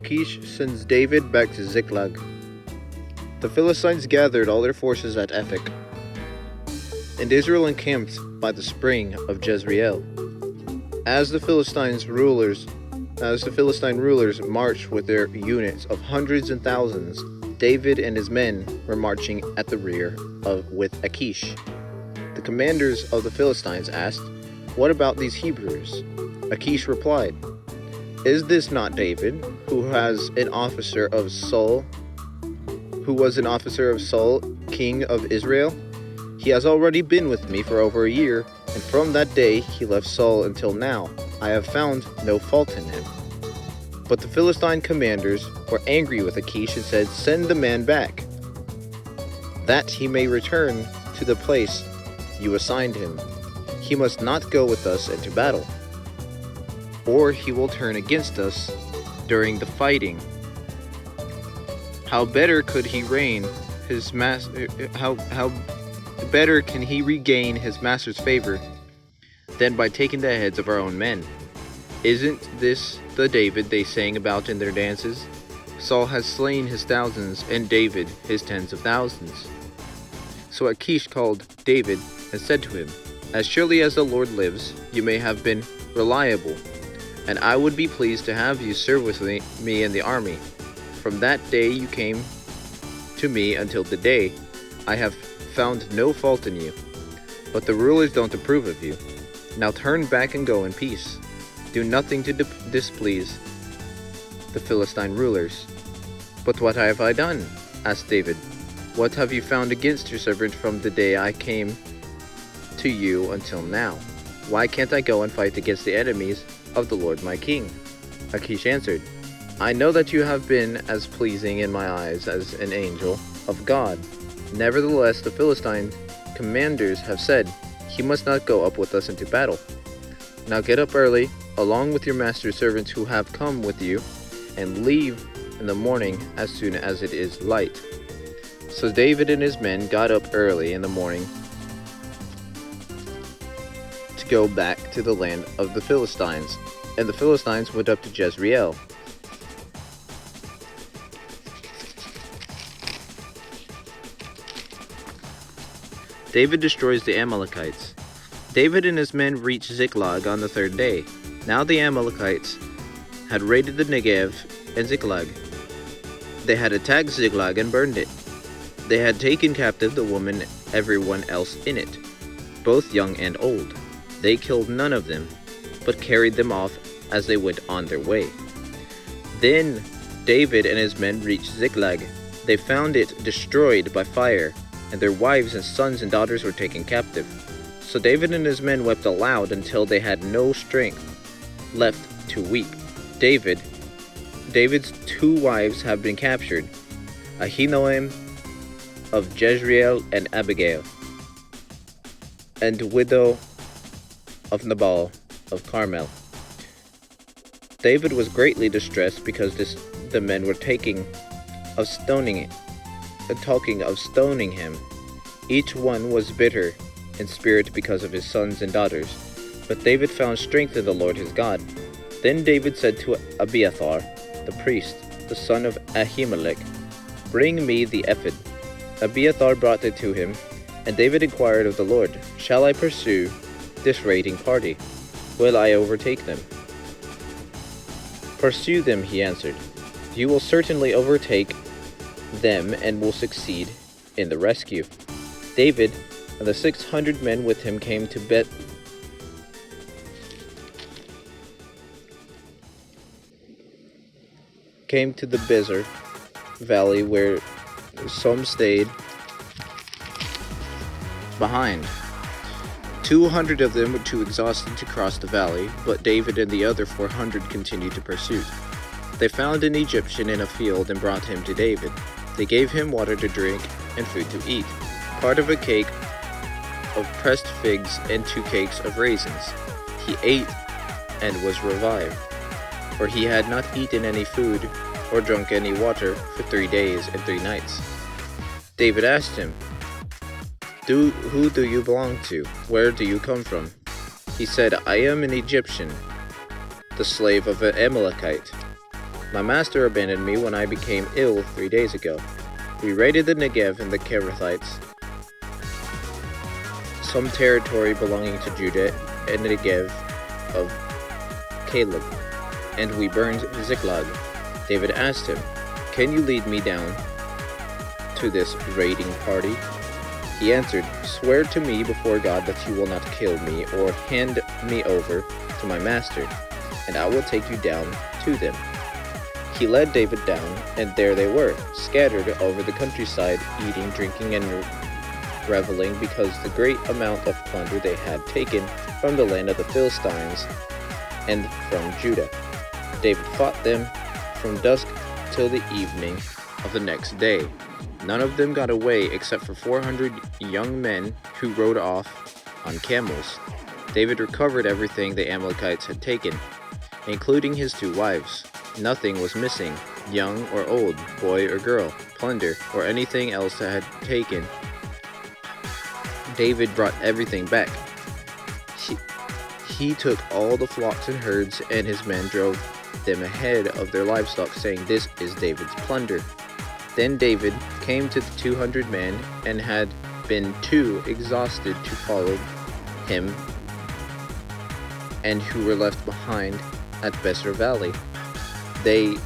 Achish sends David back to Ziklag. The Philistines gathered all their forces at Ephek, and Israel encamped by the spring of Jezreel. As the Philistine rulers marched with their units of hundreds and thousands, David and his men were marching at the rear with Achish. The commanders of the Philistines asked, "What about these Hebrews?" Achish replied, "Is this not David, who was an officer of Saul, king of Israel? He has already been with me for over a year, and from that day he left Saul until now. I have found no fault in him." But the Philistine commanders were angry with Achish and said, "Send the man back, that he may return to the place you assigned him. He must not go with us into battle, or he will turn against us during the fighting. How better can he regain his master's favor than by taking the heads of our own men? Isn't this the David they sang about in their dances? Saul has slain his thousands, and David his tens of thousands." So Achish called David and said to him, "As surely as the Lord lives, you may have been reliable, and I would be pleased to have you serve with me in the army. From that day you came to me until today, I have found no fault in you, but the rulers don't approve of you. Now turn back and go in peace. Do nothing to displease the Philistine rulers." "But what have I done?" asked David. "What have you found against your servant from the day I came to you until now? Why can't I go and fight against the enemies of the Lord my king?" Achish answered, "I know that you have been as pleasing in my eyes as an angel of God. Nevertheless, the Philistine commanders have said, 'He must not go up with us into battle.' Now get up early, along with your master's servants who have come with you, and leave in the morning as soon as it is light." So David and his men got up early in the morning to go back to the land of the Philistines, and the Philistines went up to Jezreel. David destroys the Amalekites. David and his men reached Ziklag on the third day. Now the Amalekites had raided the Negev and Ziklag. They had attacked Ziklag and burned it. They had taken captive the woman and everyone else in it, both young and old. They killed none of them, but carried them off as they went on their way. Then David and his men reached Ziklag. They found it destroyed by fire, and their wives and sons and daughters were taken captive. So David and his men wept aloud until they had no strength left to weep. David's two wives have been captured, Ahinoam of Jezreel and Abigail, and widow of Nabal of Carmel. David was greatly distressed because the men were talking of stoning him. Each one was bitter in spirit because of his sons and daughters. But David found strength in the Lord his God. Then David said to Abiathar, the priest, the son of Ahimelech, "Bring me the ephod." Abiathar brought it to him, and David inquired of the Lord, "Shall I pursue this raiding party? Will I overtake them?" "Pursue them," he answered. "You will certainly overtake them and will succeed in the rescue." David and the 600 men with him came to the Bezer valley, where some stayed behind. 200 of them were too exhausted to cross the valley, but David and the other 400 continued to pursue. They found an Egyptian in a field and brought him to David. They gave him water to drink and food to eat, part of a cake of pressed figs and 2 cakes of raisins. He ate and was revived, for he had not eaten any food or drunk any water for 3 days and 3 nights. David asked him, Who do you belong to? Where do you come from?" He said, "I am an Egyptian, the slave of an Amalekite. My master abandoned me when I became ill 3 days ago. We raided the Negev and the Kerethites, some territory belonging to Judah and the Negev of Caleb, and we burned Ziklag. David asked him, "Can you lead me down to this raiding party?" He answered, "Swear to me before God that you will not kill me or hand me over to my master, and I will take you down to them." He led David down, and there they were, scattered over the countryside, eating, drinking, and reveling because the great amount of plunder they had taken from the land of the Philistines and from Judah. David fought them from dusk till the evening of the next day. None of them got away except for 400 young men who rode off on camels. David recovered everything the Amalekites had taken, including his 2 wives. Nothing was missing, young or old, boy or girl, plunder, or anything else that had taken. David brought everything back. He took all the flocks and herds, and his men drove them ahead of their livestock, saying, "This is David's plunder." Then David came to the 200 men and had been too exhausted to follow him, and who were left behind at Besser Valley. They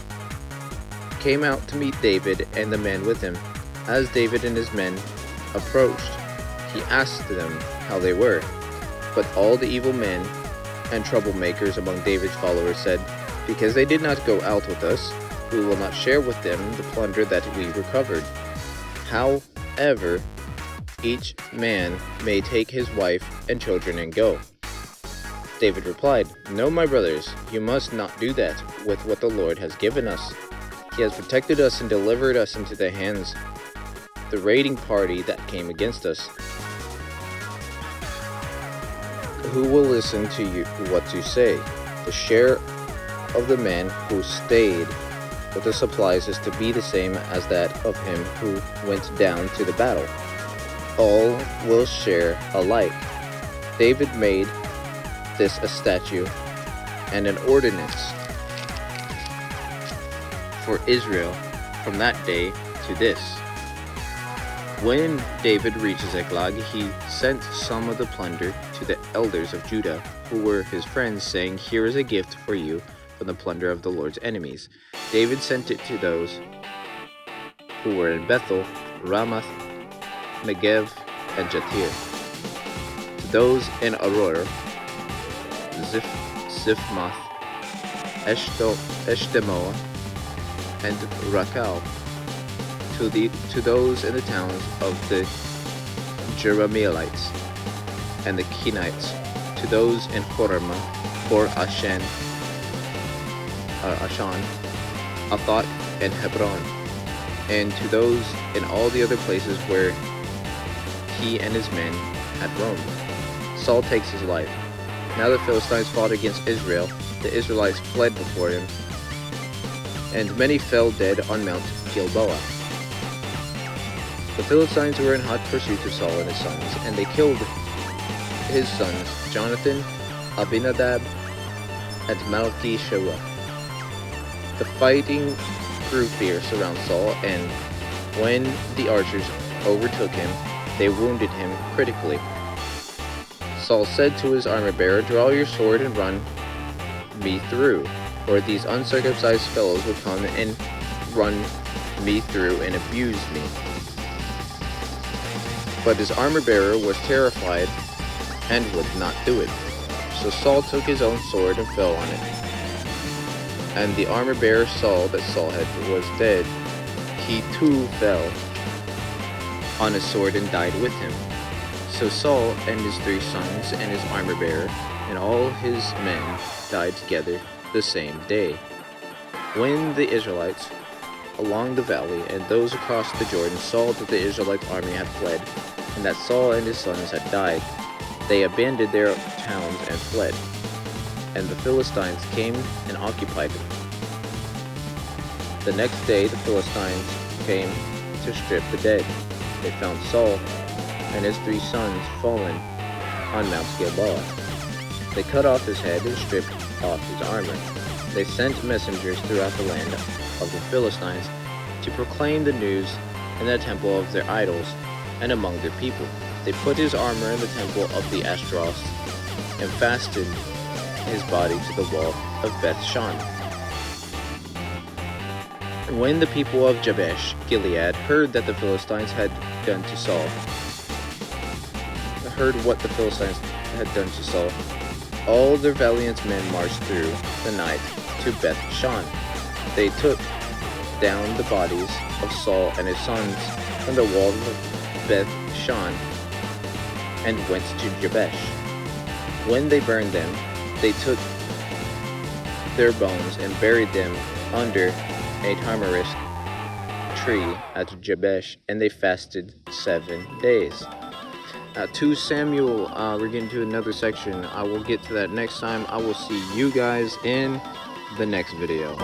came out to meet David and the men with him. As David and his men approached, he asked them how they were. But all the evil men and troublemakers among David's followers said, "Because they did not go out with us, we will not share with them the plunder that we recovered. However, each man may take his wife and children and go." David replied, "No, my brothers, you must not do that with what the Lord has given us. He has protected us and delivered us into the hands of the raiding party that came against us. Who will listen to you what you say? The share of the man who stayed with the supplies is to be the same as that of him who went down to the battle. All will share alike." David made this a statute and an ordinance for Israel from that day to this. When David reached Ziklag, he sent some of the plunder to the elders of Judah, who were his friends, saying, "Here is a gift for you from the plunder of the Lord's enemies." David sent it to those who were in Bethel, Ramath, Negev, and Jatir, to those in Aroer, Ziphmath, Eshtemoa, and Rakal, to those in the towns of the Jerahmeelites and the Kenites, to those in Hormah, Ashan, Athot, and Hebron, and to those in all the other places where he and his men had roamed. Saul takes his life. Now the Philistines fought against Israel. The Israelites fled before him, and many fell dead on Mount Gilboa. The Philistines were in hot pursuit of Saul and his sons, and they killed his sons, Jonathan, Abinadab, and Malchi-Shua. The fighting grew fierce around Saul, and when the archers overtook him, they wounded him critically. Saul said to his armor-bearer, "Draw your sword and run me through, or these uncircumcised fellows will come and run me through and abuse me." But his armor-bearer was terrified and would not do it. So Saul took his own sword and fell on it. And the armor-bearer saw that Saul was dead. He too fell on his sword and died with him. So Saul and his 3 sons and his armor-bearer and all his men died together the same day. When the Israelites along the valley and those across the Jordan saw that the Israelite army had fled, and that Saul and his sons had died, they abandoned their towns and fled. And the Philistines came and occupied them. The next day the Philistines came to strip the dead. They found Saul and his 3 sons fallen on Mount Gilboa. They cut off his head and stripped off his armor. they sent messengers throughout the land of the Philistines to proclaim the news in the temple of their idols and among their people. They put his armor in the temple of the Ashtaroth and fastened his body to the wall of Beth-shan. When the people of Jabesh Gilead heard that the Philistines had done to Saul, all their valiant men marched through the night to Beth-shan. They took down the bodies of Saul and his sons from the wall of Beth-shan and went to Jabesh. When they burned them, they took their bones and buried them under a tamarisk tree at Jabesh, and they fasted 7 days. 2 Samuel, we're getting to another section. I will get to that next time. I will see you guys in the next video.